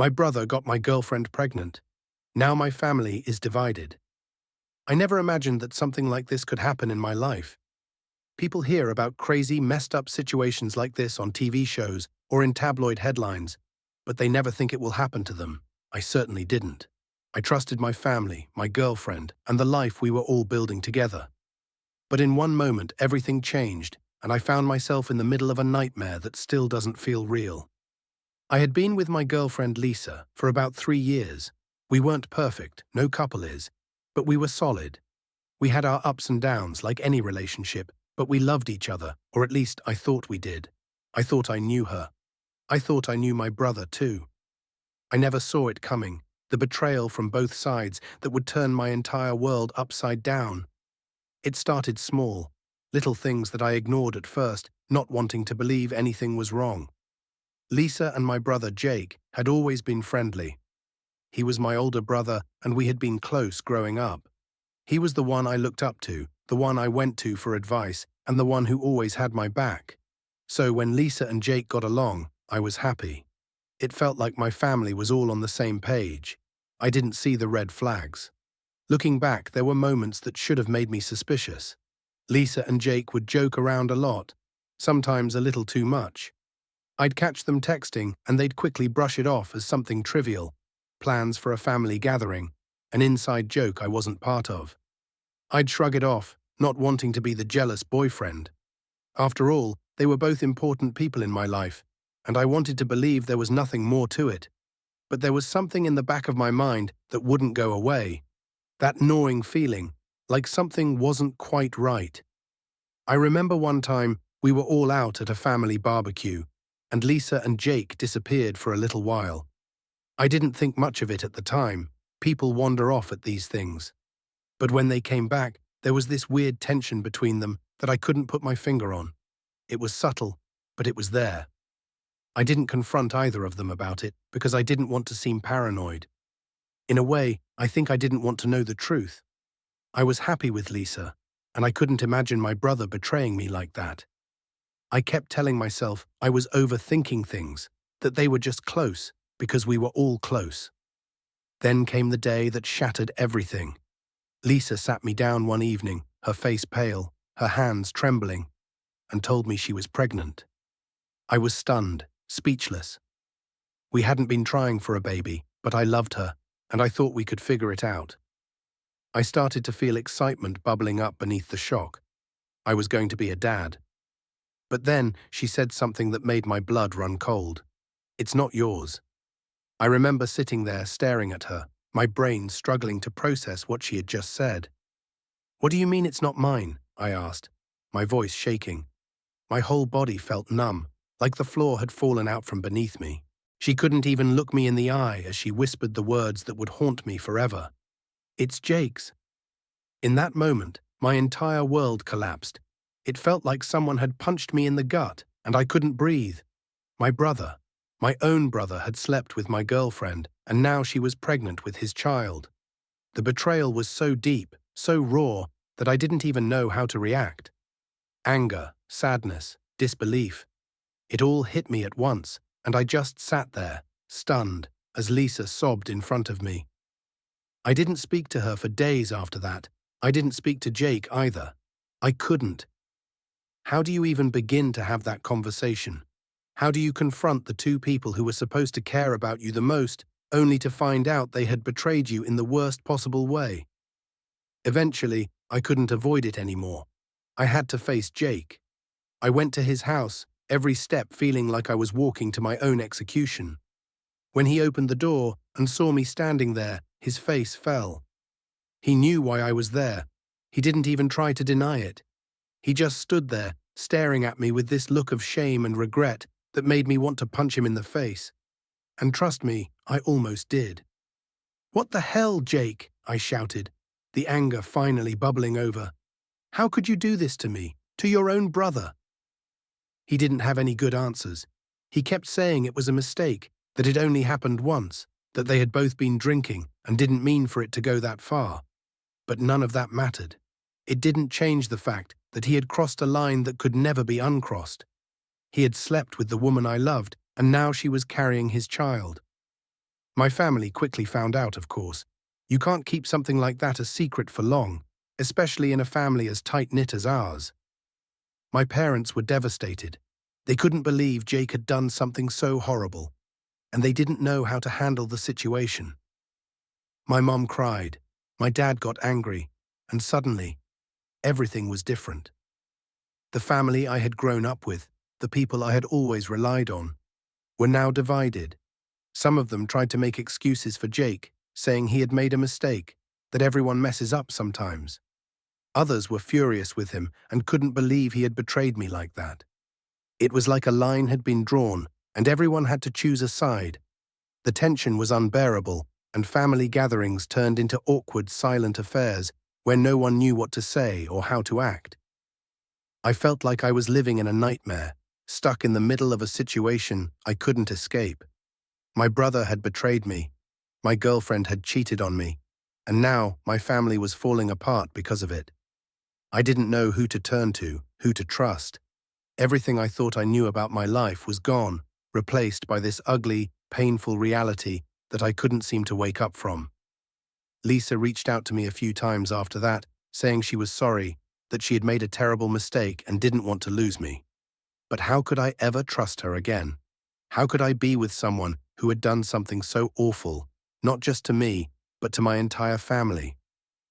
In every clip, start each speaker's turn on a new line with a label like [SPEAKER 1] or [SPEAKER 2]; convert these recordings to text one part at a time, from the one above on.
[SPEAKER 1] My brother got my girlfriend pregnant. Now my family is divided. I never imagined that something like this could happen in my life. People hear about crazy, messed up situations like this on TV shows or in tabloid headlines, but they never think it will happen to them. I certainly didn't. I trusted my family, my girlfriend, and the life we were all building together. But in one moment, everything changed, and I found myself in the middle of a nightmare that still doesn't feel real. I had been with my girlfriend Lisa for about 3 years. We weren't perfect, no couple is, but we were solid. We had our ups and downs like any relationship, but we loved each other, or at least I thought we did. I thought I knew her. I thought I knew my brother too. I never saw it coming, the betrayal from both sides that would turn my entire world upside down. It started small, little things that I ignored at first, not wanting to believe anything was wrong. Lisa and my brother Jake had always been friendly. He was my older brother and we had been close growing up. He was the one I looked up to, the one I went to for advice, and the one who always had my back. So when Lisa and Jake got along, I was happy. It felt like my family was all on the same page. I didn't see the red flags. Looking back, there were moments that should have made me suspicious. Lisa and Jake would joke around a lot, sometimes a little too much. I'd catch them texting and they'd quickly brush it off as something trivial, plans for a family gathering, an inside joke I wasn't part of. I'd shrug it off, not wanting to be the jealous boyfriend. After all, they were both important people in my life, and I wanted to believe there was nothing more to it. But there was something in the back of my mind that wouldn't go away. That gnawing feeling, like something wasn't quite right. I remember one time we were all out at a family barbecue, and Lisa and Jake disappeared for a little while. I didn't think much of it at the time. People wander off at these things. But when they came back, there was this weird tension between them that I couldn't put my finger on. It was subtle, but it was there. I didn't confront either of them about it because I didn't want to seem paranoid. In a way, I think I didn't want to know the truth. I was happy with Lisa, and I couldn't imagine my brother betraying me like that. I kept telling myself I was overthinking things, that they were just close because we were all close. Then came the day that shattered everything. Lisa sat me down one evening, her face pale, her hands trembling, and told me she was pregnant. I was stunned, speechless. We hadn't been trying for a baby, but I loved her, and I thought we could figure it out. I started to feel excitement bubbling up beneath the shock. I was going to be a dad. But then she said something that made my blood run cold. "It's not yours." I remember sitting there staring at her, my brain struggling to process what she had just said. "What do you mean it's not mine?" I asked, my voice shaking. My whole body felt numb, like the floor had fallen out from beneath me. She couldn't even look me in the eye as she whispered the words that would haunt me forever. "It's Jake's." In that moment, my entire world collapsed. It felt like someone had punched me in the gut, and I couldn't breathe. My brother, my own brother, had slept with my girlfriend, and now she was pregnant with his child. The betrayal was so deep, so raw, that I didn't even know how to react. Anger, sadness, disbelief. It all hit me at once, and I just sat there, stunned, as Lisa sobbed in front of me. I didn't speak to her for days after that. I didn't speak to Jake either. I couldn't. How do you even begin to have that conversation? How do you confront the two people who were supposed to care about you the most, only to find out they had betrayed you in the worst possible way? Eventually, I couldn't avoid it anymore. I had to face Jake. I went to his house, every step feeling like I was walking to my own execution. When he opened the door and saw me standing there, his face fell. He knew why I was there. He didn't even try to deny it. He just stood there, staring at me with this look of shame and regret that made me want to punch him in the face. And trust me, I almost did. "What the hell, Jake?" I shouted, the anger finally bubbling over. "How could you do this to me, to your own brother?" He didn't have any good answers. He kept saying it was a mistake, that it only happened once, that they had both been drinking and didn't mean for it to go that far. But none of that mattered. It didn't change the fact that he had crossed a line that could never be uncrossed. He had slept with the woman I loved, and now she was carrying his child. My family quickly found out, of course. You can't keep something like that a secret for long, especially in a family as tight-knit as ours. My parents were devastated. They couldn't believe Jake had done something so horrible, and they didn't know how to handle the situation. My mom cried, my dad got angry, and suddenly, everything was different. The family I had grown up with, the people I had always relied on, were now divided. Some of them tried to make excuses for Jake, saying he had made a mistake, that everyone messes up sometimes. Others were furious with him and couldn't believe he had betrayed me like that. It was like a line had been drawn, and everyone had to choose a side. The tension was unbearable, and family gatherings turned into awkward, silent affairs where no one knew what to say or how to act. I felt like I was living in a nightmare, stuck in the middle of a situation I couldn't escape. My brother had betrayed me, my girlfriend had cheated on me, and now my family was falling apart because of it. I didn't know who to turn to, who to trust. Everything I thought I knew about my life was gone, replaced by this ugly, painful reality that I couldn't seem to wake up from. Lisa reached out to me a few times after that, saying she was sorry, that she had made a terrible mistake and didn't want to lose me. But how could I ever trust her again? How could I be with someone who had done something so awful, not just to me, but to my entire family?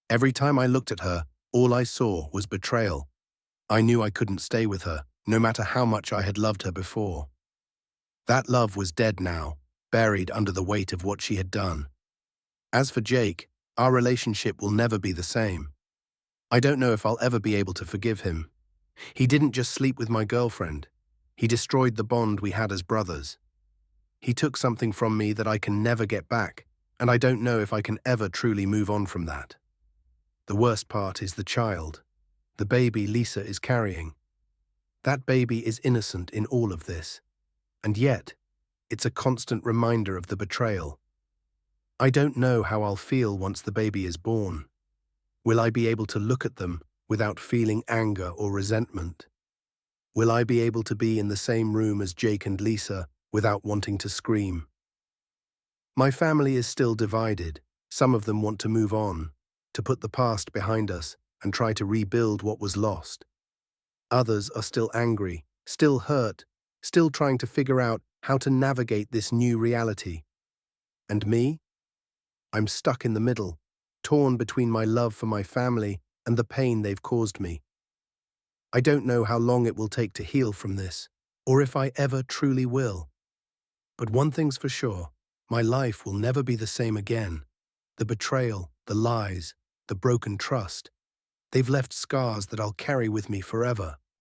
[SPEAKER 1] Every time I looked at her, all I saw was betrayal. I knew I couldn't stay with her, no matter how much I had loved her before. That love was dead now, buried under the weight of what she had done. As for Jake, our relationship will never be the same. I don't know if I'll ever be able to forgive him. He didn't just sleep with my girlfriend. He destroyed the bond we had as brothers. He took something from me that I can never get back, and I don't know if I can ever truly move on from that. The worst part is the child, the baby Lisa is carrying. That baby is innocent in all of this, and yet, it's a constant reminder of the betrayal. I don't know how I'll feel once the baby is born. Will I be able to look at them without feeling anger or resentment? Will I be able to be in the same room as Jake and Lisa without wanting to scream? My family is still divided. Some of them want to move on, to put the past behind us and try to rebuild what was lost. Others are still angry, still hurt, still trying to figure out how to navigate this new reality. And me? I'm stuck in the middle, torn between my love for my family and the pain they've caused me. I don't know how long it will take to heal from this, or if I ever truly will. But one thing's for sure, my life will never be the same again. The betrayal, the lies, the broken trust, they've left scars that I'll carry with me forever.